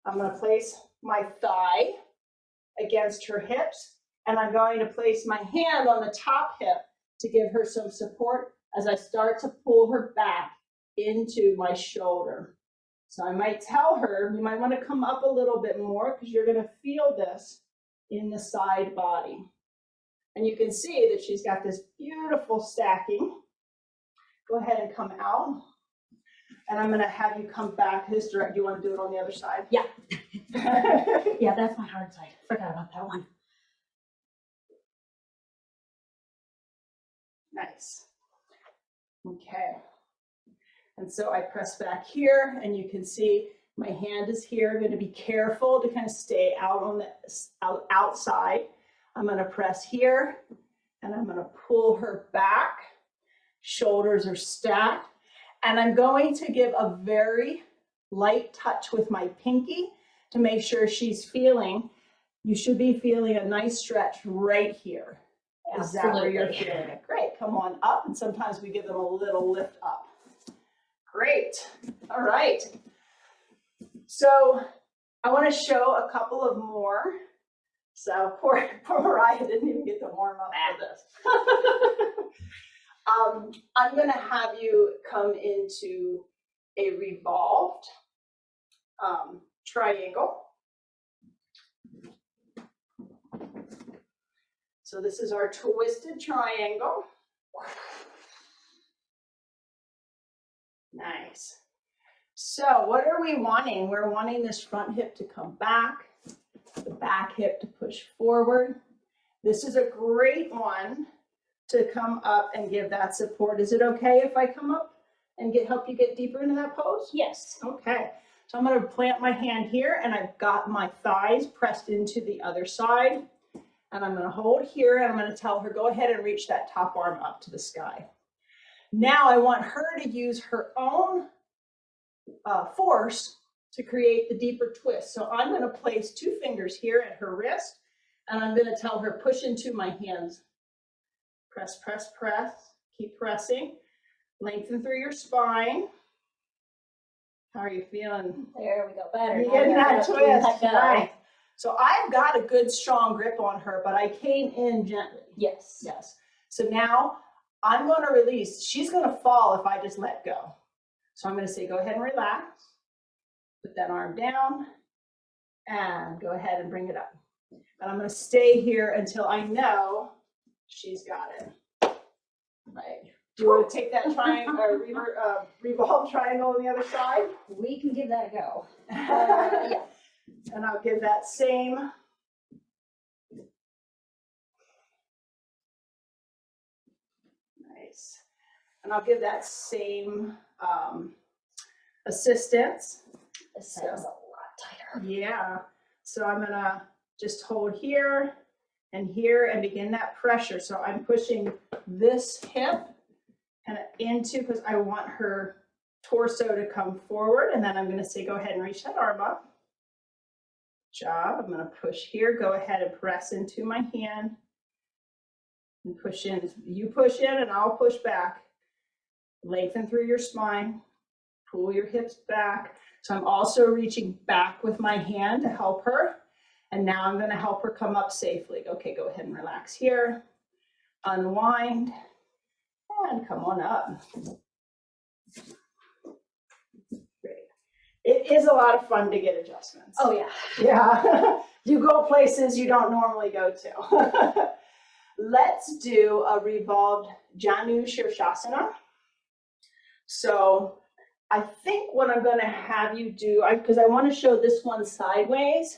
I'm going to place my thigh against her hips, and I'm going to place my hand on the top hip to give her some support as I start to pull her back into my shoulder. So I might tell her, you might want to come up a little bit more because you're going to feel this in the side body. And you can see that she's got this beautiful stacking. Go ahead and come out. And I'm going to have you come back this direction. Do you want to do it on the other side? Yeah. Yeah, that's my hard side. Forgot about that one. Nice. Okay. And so I press back here, and you can see my hand is here. I'm going to be careful to kind of stay out on the outside. I'm going to press here, and I'm going to pull her back. Shoulders are stacked. And I'm going to give a very light touch with my pinky to make sure she's feeling. You should be feeling a nice stretch right here. Is that where you're feeling it? Great. Come on up. And sometimes we give them a little lift up. Great. All right. So I want to show a couple of more. So poor Mariah didn't even get to warm up for this. I'm going to have you come into a revolved triangle. So this is our twisted triangle. Nice. So what are we wanting? We're wanting this front hip to come back, the back hip to push forward. This is a great one to come up and give that support. Is it okay if I come up and help you get deeper into that pose? Yes. Okay. So I'm going to plant my hand here, and I've got my thighs pressed into the other side. And I'm going to hold here, and I'm going to tell her, go ahead and reach that top arm up to the sky. Now I want her to use her own force to create the deeper twist. So I'm going to place 2 fingers here at her wrist, and I'm going to tell her, push into my hands. Press, press, press. Keep pressing. Lengthen through your spine. How are you feeling? There we go. Better. You're getting that twist. Right. So I've got a good strong grip on her, but I came in gently. Yes. Yes. So now I'm going to release. She's going to fall if I just let go. So I'm going to say, go ahead and relax. Put that arm down and go ahead and bring it up. And I'm going to stay here until I know she's got it. Right. Do you want to take that triangle or revolve triangle on the other side? We can give that a go. Yeah. And I'll give that same. Nice. And I'll give that same assistance. This side is a lot tighter. Yeah. So I'm going to just hold here and begin that pressure. So I'm pushing this hip and into, because I want her torso to come forward. And then I'm going to say, go ahead and reach that arm up. Job. I'm going to push here. Go ahead and press into my hand and push in. You push in and I'll push back. Lengthen through your spine. Pull your hips back. So I'm also reaching back with my hand to help her. And now I'm going to help her come up safely. Okay, go ahead and relax here. Unwind and come on up. Great. It is a lot of fun to get adjustments. Oh yeah. Yeah. You go places you don't normally go to. Let's do a revolved Janu Shirshasana. So I think what I'm going to have you do, because I want to show this one sideways.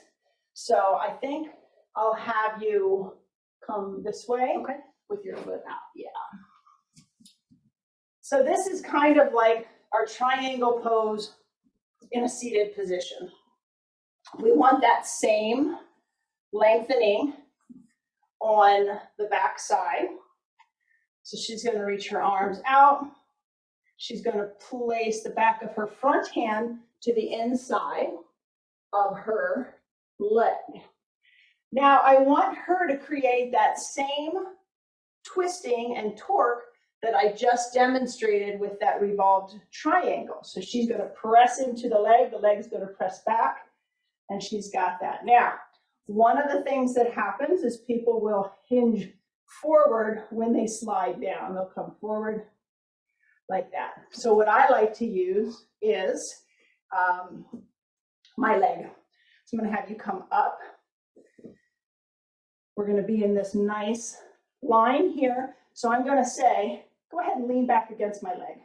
So I think I'll have you come this way. Okay. With your foot out. Yeah. So this is kind of like our triangle pose in a seated position. We want that same lengthening on the back side. So she's going to reach her arms out. She's going to place the back of her front hand to the inside of her leg. Now I want her to create that same twisting and torque that I just demonstrated with that revolved triangle. So she's going to press into the leg's going to press back, and she's got that. Now, one of the things that happens is people will hinge forward when they slide down. They'll come forward like that. So what I like to use is my leg. So I'm going to have you come up. We're going to be in this nice line here. So I'm going to say, go ahead and lean back against my leg.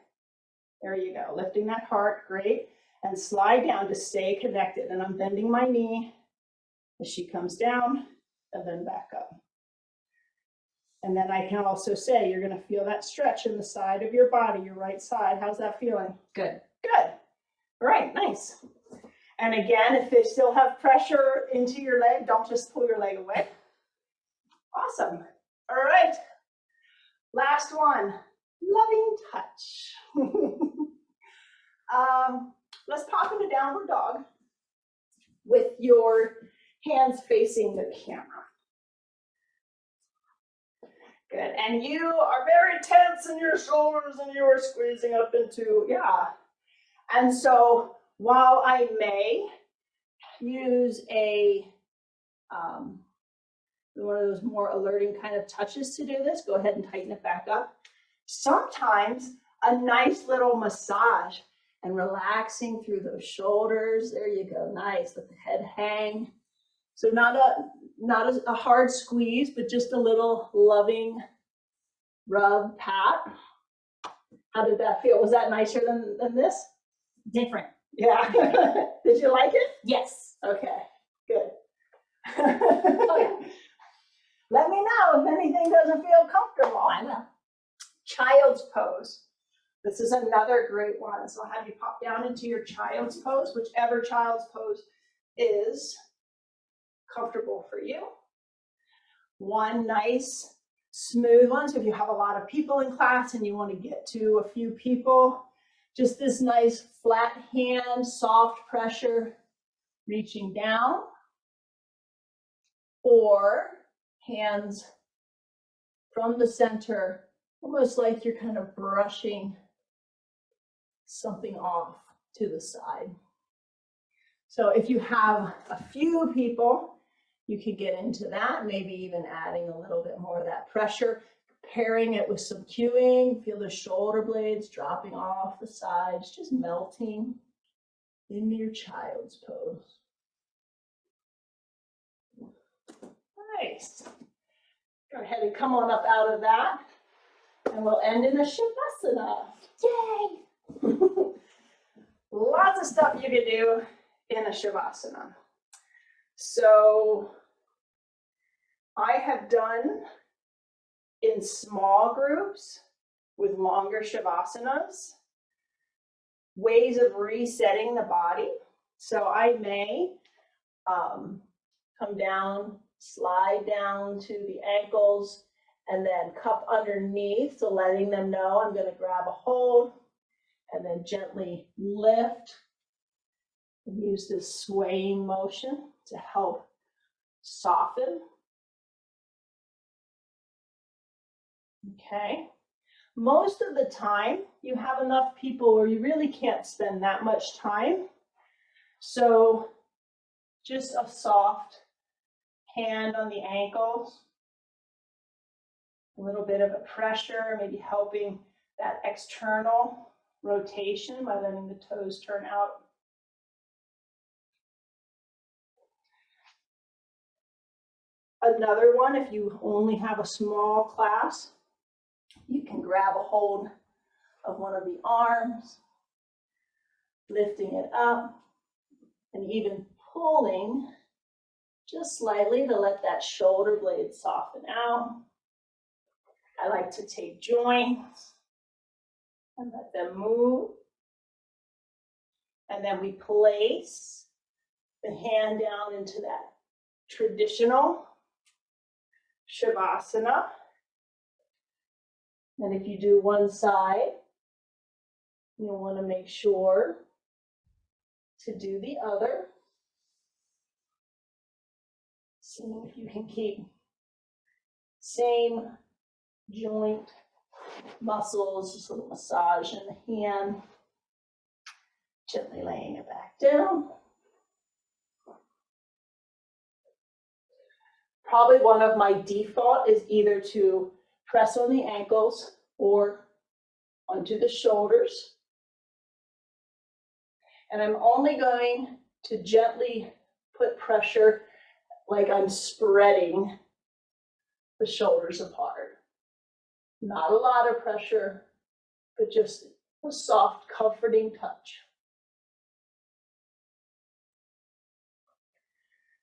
There you go. Lifting that heart. Great. And slide down to stay connected. And I'm bending my knee as she comes down and then back up. And then I can also say, you're going to feel that stretch in the side of your body, your right side. How's that feeling? Good. Good. All right, nice. And again, if they still have pressure into your leg, don't just pull your leg away. Awesome. All right. Last one, loving touch. Let's pop into downward dog with your hands facing the camera. Good. And you are very tense in your shoulders and you are squeezing up into, yeah. And so while I may use a, one of those more alerting kind of touches to do this, go ahead and tighten it back up. Sometimes a nice little massage and relaxing through those shoulders. There you go. Nice. Let the head hang. So not a hard squeeze, but just a little loving rub, pat. How did that feel? Was that nicer than this? Different. Yeah. Did you like it? Yes. Okay, good. Okay. Let me know if anything doesn't feel comfortable. I will. Child's pose. This is another great one. So I'll have you pop down into your child's pose, whichever child's pose is comfortable for you. One nice, smooth one. So if you have a lot of people in class and you want to get to a few people, just this nice flat hand, soft pressure, reaching down, or hands from the center, almost like you're kind of brushing something off to the side. So if you have a few people, you could get into that, maybe even adding a little bit more of that pressure, pairing it with some cueing. Feel the shoulder blades dropping off the sides, just melting into your child's pose. Nice. Go ahead and come on up out of that, and we'll end in a Shavasana. Yay! Lots of stuff you can do in a Shavasana. So I have done in small groups with longer Shavasanas ways of resetting the body. So I may come down, slide down to the ankles, and then cup underneath, so letting them know I'm going to grab a hold, and then gently lift and use this swaying motion to help soften. Okay. Most of the time, you have enough people where you really can't spend that much time. So just a soft hand on the ankles, a little bit of a pressure, maybe helping that external rotation by letting the toes turn out. Another one, if you only have a small class, you can grab a hold of one of the arms, lifting it up, and even pulling just slightly to let that shoulder blade soften out. I like to take joints and let them move. And then we place the hand down into that traditional Shavasana. And if you do one side, you'll want to make sure to do the other. See if you can keep same joint muscles, just a little massage in the hand, gently laying it back down. Probably one of my default is either to press on the ankles or onto the shoulders. And I'm only going to gently put pressure like I'm spreading the shoulders apart. Not a lot of pressure, but just a soft, comforting touch.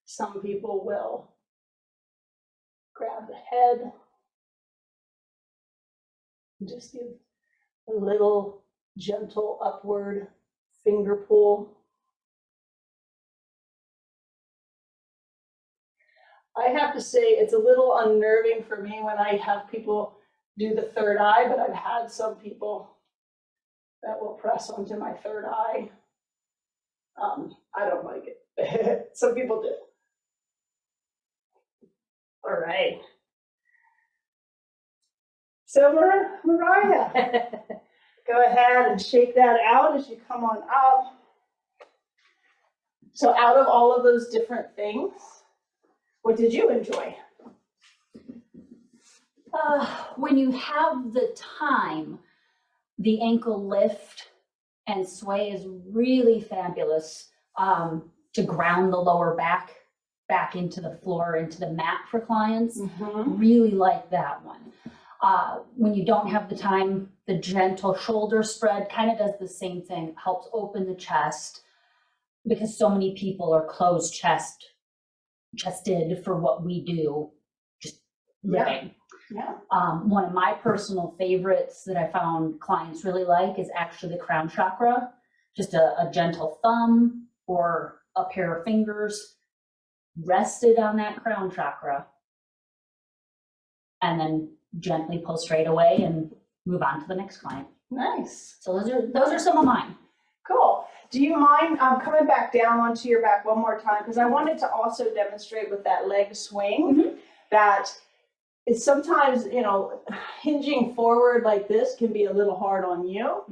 Some people will grab the head and just give a little gentle upward finger pull. I have to say it's a little unnerving for me when I have people do the third eye, but I've had some people that will press onto my third eye. I don't like it. Some people do. All right. So Mariah, go ahead and shake that out as you come on up. So out of all of those different things, what did you enjoy? When you have the time, the ankle lift and sway is really fabulous to ground the lower back back into the floor, into the mat for clients. Mm-hmm. Really like that one. When you don't have the time, the gentle shoulder spread kind of does the same thing, helps open the chest, because so many people are closed chested for what we do, just living. Yeah. One of my personal favorites that I found clients really like is actually the crown chakra. Just a gentle thumb or a pair of fingers rested on that crown chakra, and then gently pull straight away and move on to the next client. Nice. So those are some of mine. Cool. Do you mind coming back down onto your back one more time? Because I wanted to also demonstrate with that leg swing that it's sometimes, you know, hinging forward like this can be a little hard on you.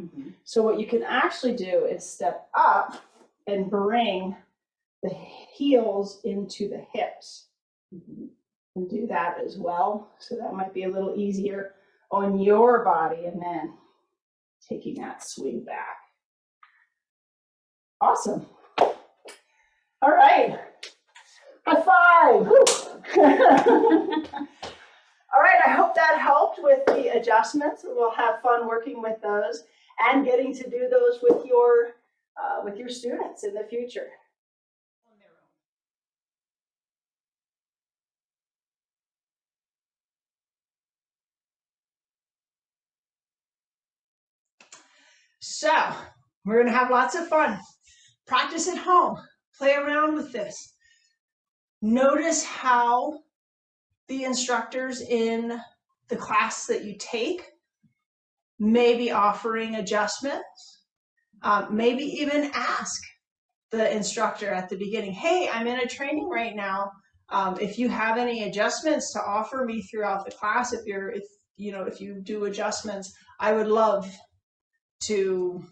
So what you can actually do is step up and bring the heels into the hips. And do that as well. So that might be a little easier on your body, and then taking that swing back. Awesome. All right. High five. All right, I hope that helped with the adjustments. We'll have fun working with those and getting to do those with your students in the future. So we're going to have lots of fun. Practice at home. Play around with this. Notice how the instructors in the class that you take may be offering adjustments. Maybe even ask the instructor at the beginning, hey, I'm in a training right now. If you have any adjustments to offer me throughout the class, if you do adjustments, I would love to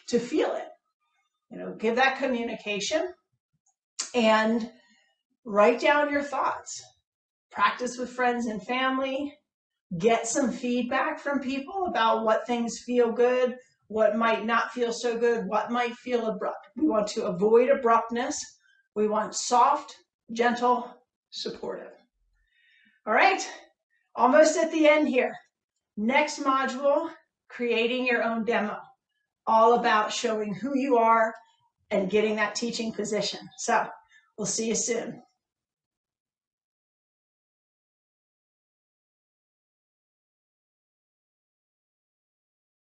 feel it. You know, give that communication and write down your thoughts. Practice with friends and family. Get some feedback from people about what things feel good, what might not feel so good, what might feel abrupt. We want to avoid abruptness. We want soft, gentle, supportive. All right, almost at the end here. Next module, creating your own demo. All about showing who you are and getting that teaching position. So we'll see you soon.